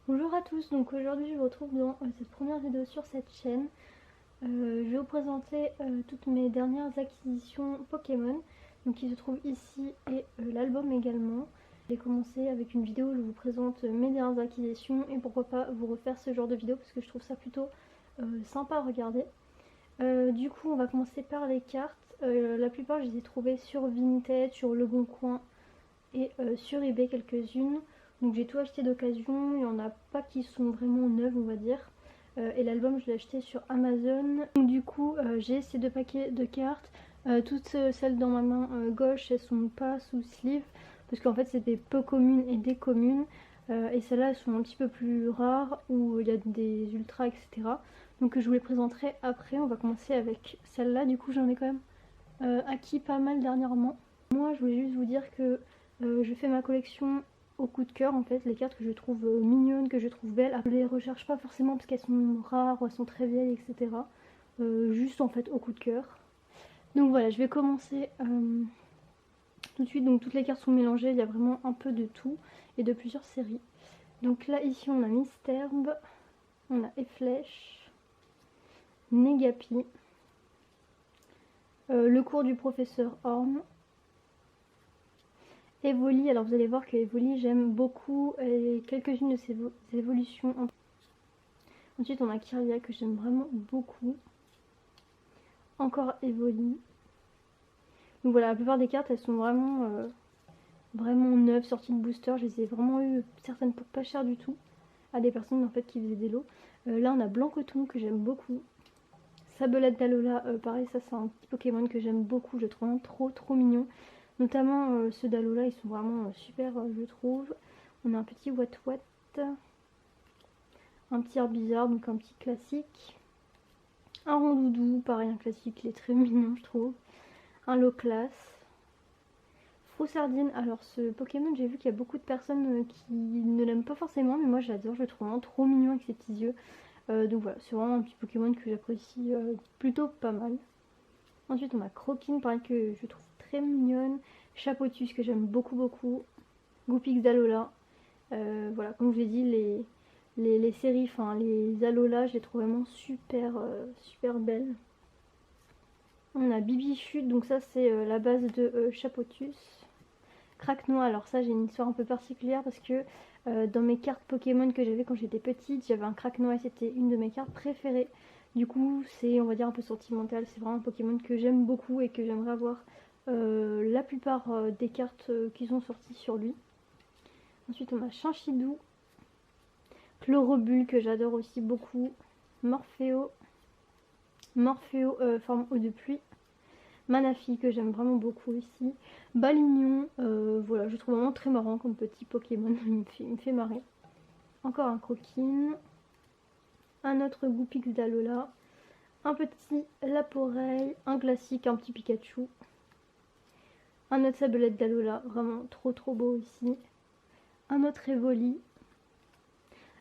Bonjour à tous, donc aujourd'hui je vous retrouve dans cette première vidéo sur cette chaîne. Je vais vous présenter toutes mes dernières acquisitions Pokémon, donc qui se trouvent ici et l'album également. Je vais commencer avec une vidéo où je vous présente mes dernières acquisitions et pourquoi pas vous refaire ce genre de vidéo parce que je trouve ça plutôt sympa à regarder. Du coup on va commencer par les cartes. La plupart je les ai trouvées sur Vinted, sur Le Bon Coin et sur eBay quelques-unes. Donc j'ai tout acheté d'occasion, il n'y en a pas qui sont vraiment neuves on va dire. Et l'album je l'ai acheté sur Amazon. Donc du coup j'ai ces deux paquets de cartes. Toutes celles dans ma main gauche elles sont pas sous sleeve parce qu'en fait c'est des peu communes et des communes. Et celles-là elles sont un petit peu plus rares où il y a des ultras etc. Donc je vous les présenterai après. On va commencer avec celle-là. Du coup j'en ai quand même acquis pas mal dernièrement. Moi je voulais juste vous dire que je fais ma collection au coup de cœur en fait, les cartes que je trouve mignonnes, que je trouve belles. Je les recherche pas forcément parce qu'elles sont rares ou elles sont très vieilles, etc. Juste en fait au coup de cœur. Donc voilà, je vais commencer tout de suite. Donc toutes les cartes sont mélangées, il y a vraiment un peu de tout et de plusieurs séries. Donc là ici on a Misterbe, on a Efflèche, Negapi, le cours du professeur Horn, Evoli. Alors vous allez voir que Evoli j'aime beaucoup et quelques-unes de ses évolutions. Ensuite on a Kirlia que j'aime vraiment beaucoup. Encore Evoli. Donc voilà, la plupart des cartes elles sont vraiment neuves, sorties de booster. Je les ai vraiment eu certaines pour pas cher du tout à des personnes en fait qui faisaient des lots. Là on a Blancoton que j'aime beaucoup. Sabelette d'Alola, pareil, ça c'est un petit Pokémon que j'aime beaucoup, je le trouve vraiment trop mignon. Notamment ceux d'Alola, ils sont vraiment super, je trouve. On a un petit Watwat, un petit Herbizarre, donc un petit classique. Un Rondoudou, pareil, un classique, il est très mignon, je trouve. Un Loclas. Froussardine, alors ce Pokémon, j'ai vu qu'il y a beaucoup de personnes qui ne l'aiment pas forcément, mais moi j'adore, je le trouve vraiment trop mignon avec ses petits yeux. Donc voilà, c'est vraiment un petit Pokémon que j'apprécie plutôt pas mal. Ensuite on a Croquine, pareil que je trouve très mignonne. Chapotus que j'aime beaucoup. Goupix d'Alola. Voilà, comme je l'ai dit, les séries, enfin les Alola, je les trouve vraiment super belles. On a Bibichute, donc ça c'est la base de Chapotus. Craquenois, alors ça j'ai une histoire un peu particulière parce que dans mes cartes Pokémon que j'avais quand j'étais petite, j'avais un Craquenois et c'était une de mes cartes préférées. Du coup c'est on va dire un peu sentimental, c'est vraiment un Pokémon que j'aime beaucoup et que j'aimerais avoir la plupart des cartes qui sont sorties sur lui. Ensuite on a Chinchidou, Chlorobule que j'adore aussi beaucoup, Morpheo forme eau de pluie, Manafi que j'aime vraiment beaucoup aussi, Balignon, voilà, je trouve vraiment très marrant comme petit Pokémon, il me fait marrer. Encore un Croquine, un autre Goupix d'Alola, un petit Laporeille, un classique, un petit Pikachu, un autre Sabelette d'Alola, vraiment trop beau aussi, un autre Evoli.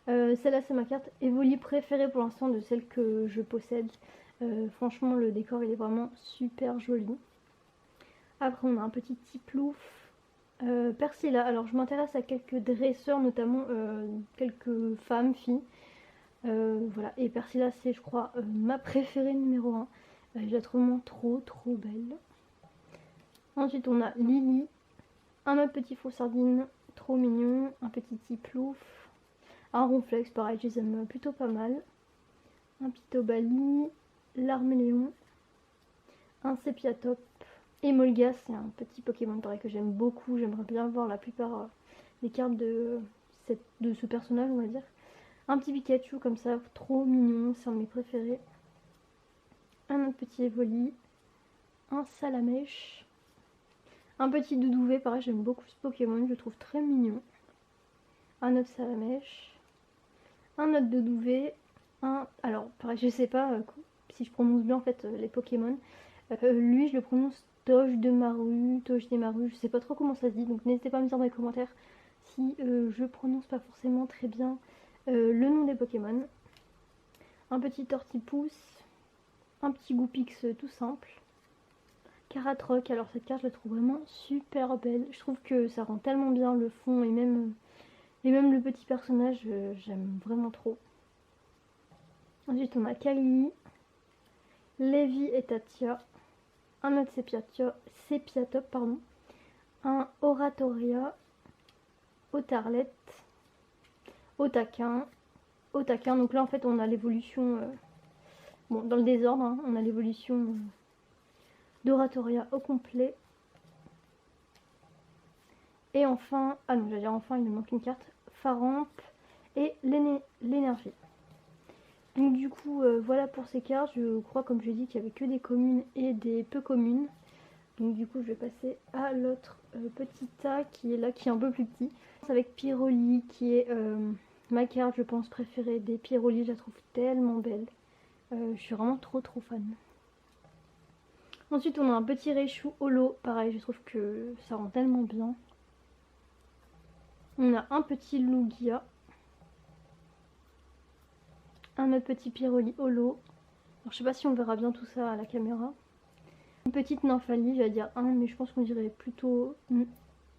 Celle-là c'est ma carte Evoli préférée pour l'instant de celle que je possède. Franchement le décor il est vraiment super joli. Après on a un petit Tiplouf, Persilla. Alors je m'intéresse à quelques dresseurs, notamment quelques femmes, filles. Voilà, et Persilla c'est je crois ma préférée numéro 1. Je la trouve vraiment trop belle. Ensuite on a Lily, un autre petit Froussardine, trop mignon, un petit Tiplouf, un Ronflex, pareil, je les aime plutôt pas mal. Un Pitobali, l'Arméléon, un Sepiatop, et Molgas, c'est un petit Pokémon pareil que j'aime beaucoup. J'aimerais bien voir la plupart des cartes de ce personnage, on va dire. Un petit Pikachu comme ça, trop mignon, c'est un de mes préférés. Un autre petit Evoli, un Salamèche, un petit Doudouvé, pareil, j'aime beaucoup ce Pokémon, je le trouve très mignon. Un autre Salamèche, un autre Doudouvé, alors pareil, je sais pas si je prononce bien en fait les Pokémon. Lui je le prononce Togedemaru, je sais pas trop comment ça se dit, donc n'hésitez pas à me dire dans les commentaires si je prononce pas forcément très bien le nom des Pokémon. Un petit Tortipousse, un petit Goupix tout simple. Caratroc, alors cette carte je la trouve vraiment super belle, je trouve que ça rend tellement bien le fond et même Et même le petit personnage, j'aime vraiment trop. Ensuite, on a Kylie, Levi et Tatia, un autre Sépiatop, pardon, un Oratoria, Otarlet, Otaquin. Donc là, en fait, on a l'évolution, bon, dans le désordre, hein, on a l'évolution d'Oratoria au complet. Et enfin, ah non, j'allais dire enfin, il me manque une carte, Faramp et l'énergie. Donc du coup, voilà pour ces cartes. Je crois, comme j'ai dit, qu'il n'y avait que des communes et des peu communes. Donc du coup, je vais passer à l'autre petit tas qui est là, qui est un peu plus petit. Avec Pyroli, qui est ma carte, je pense, préférée des Pyroli. Je la trouve tellement belle. Je suis vraiment trop fan. Ensuite, on a un petit Raichu holo. Pareil, je trouve que ça rend tellement bien. On a un petit Lugia. Un autre petit Pyroli holo. Alors, je sais pas si on verra bien tout ça à la caméra. Une petite Nymphalie, j'allais dire un, mais je pense qu'on dirait plutôt une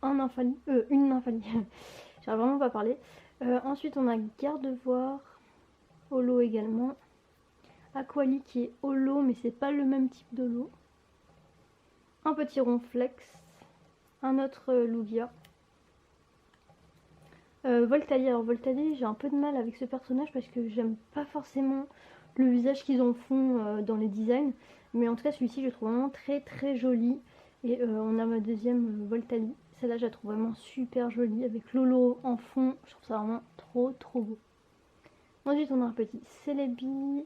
Nymphalie. J'arrive vraiment pas à parler. Ensuite, on a Gardevoir, holo également. Aquali qui est holo, mais c'est pas le même type d'holo. Un petit Ronflex. Un autre Lugia. Voltali. Alors Voltali, j'ai un peu de mal avec ce personnage parce que j'aime pas forcément le visage qu'ils en font dans les designs. Mais en tout cas, celui-ci, je le trouve vraiment très joli. Et on a ma deuxième Voltali. Celle-là, je la trouve vraiment super jolie avec Lolo en fond. Je trouve ça vraiment trop beau. Ensuite, on a un petit Celebi,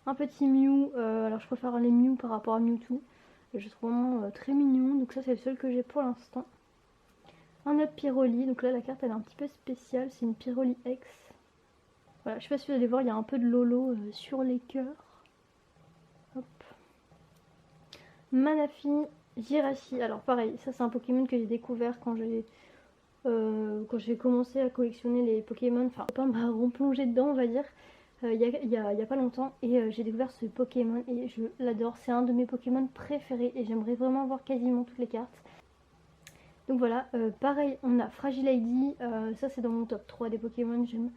un petit Mew. Alors, je préfère les Mew par rapport à Mewtwo. Je le trouve vraiment très mignon. Donc ça, c'est le seul que j'ai pour l'instant. Un autre Pyroli, donc là la carte elle est un petit peu spéciale, c'est une Pyroli X. Voilà, je sais pas si vous allez voir, il y a un peu de Lolo sur les cœurs. Hop. Manafi, Jirachi, alors pareil, ça c'est un Pokémon que j'ai découvert quand j'ai commencé à collectionner les Pokémon, enfin pas m'a replongé dedans on va dire, il y a pas longtemps, et j'ai découvert ce Pokémon et je l'adore, c'est un de mes Pokémon préférés et j'aimerais vraiment avoir quasiment toutes les cartes. Donc voilà, pareil, on a Fragile ID, ça c'est dans mon top 3 des Pokémon, j'aime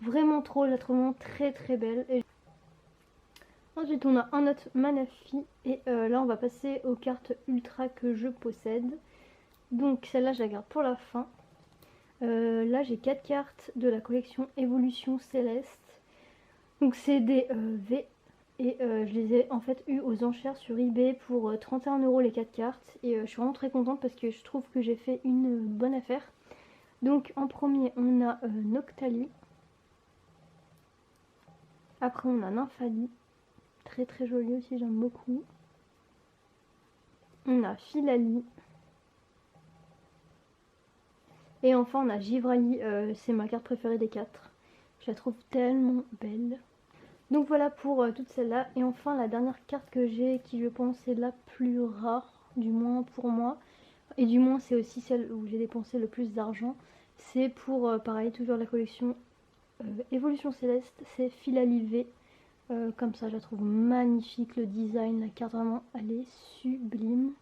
vraiment trop, je la trouve vraiment très belle. Et ensuite on a un autre Manafi, et là on va passer aux cartes ultra que je possède. Donc celle-là je la garde pour la fin. Là j'ai 4 cartes de la collection Évolution Céleste. Donc c'est des V. Et je les ai en fait eu aux enchères sur eBay pour 31 € les 4 cartes. Et je suis vraiment très contente parce que je trouve que j'ai fait une bonne affaire. Donc en premier on a Noctali. Après on a Nymphalie. Très jolie aussi, j'aime beaucoup. On a Filali. Et enfin on a Givrali, c'est ma carte préférée des 4. Je la trouve tellement belle. Donc voilà pour toutes celles-là. Et enfin la dernière carte que j'ai, qui je pense est la plus rare, du moins pour moi. Et du moins c'est aussi celle où j'ai dépensé le plus d'argent. C'est pour, pareil, toujours la collection Évolution Céleste. C'est Filali V. Comme ça je la trouve magnifique, le design, la carte vraiment elle est sublime.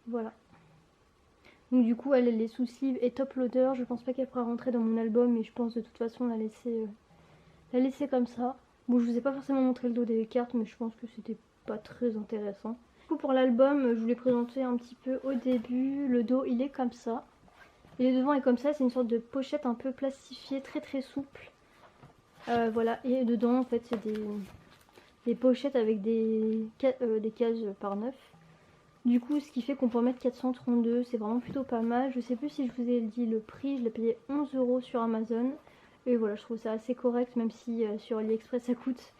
Voilà. Donc du coup elle est sous sleeve et top loader. Je pense pas qu'elle pourra rentrer dans mon album, mais je pense de toute façon la laisser comme ça. Bon, je vous ai pas forcément montré le dos des cartes, mais je pense que c'était pas très intéressant. Du coup pour l'album, je vous l'ai présenté un petit peu au début. Le dos il est comme ça. Et le devant est comme ça, c'est une sorte de pochette un peu plastifiée, très souple. Voilà, et dedans en fait c'est des pochettes avec des cases par 9. Du coup ce qui fait qu'on peut en mettre 432, c'est vraiment plutôt pas mal. Je sais plus si je vous ai dit le prix, je l'ai payé 11 € sur Amazon. Et voilà, je trouve ça assez correct, même si sur AliExpress ça coûte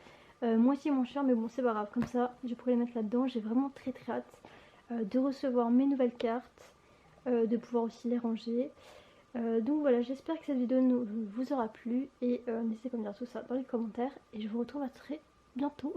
moitié moins cher, mais bon c'est pas grave, comme ça je pourrais les mettre là-dedans. J'ai vraiment très hâte de recevoir mes nouvelles cartes, de pouvoir aussi les ranger. Donc voilà, j'espère que cette vidéo vous aura plu, et n'hésitez pas à me dire tout ça dans les commentaires, et je vous retrouve à très bientôt.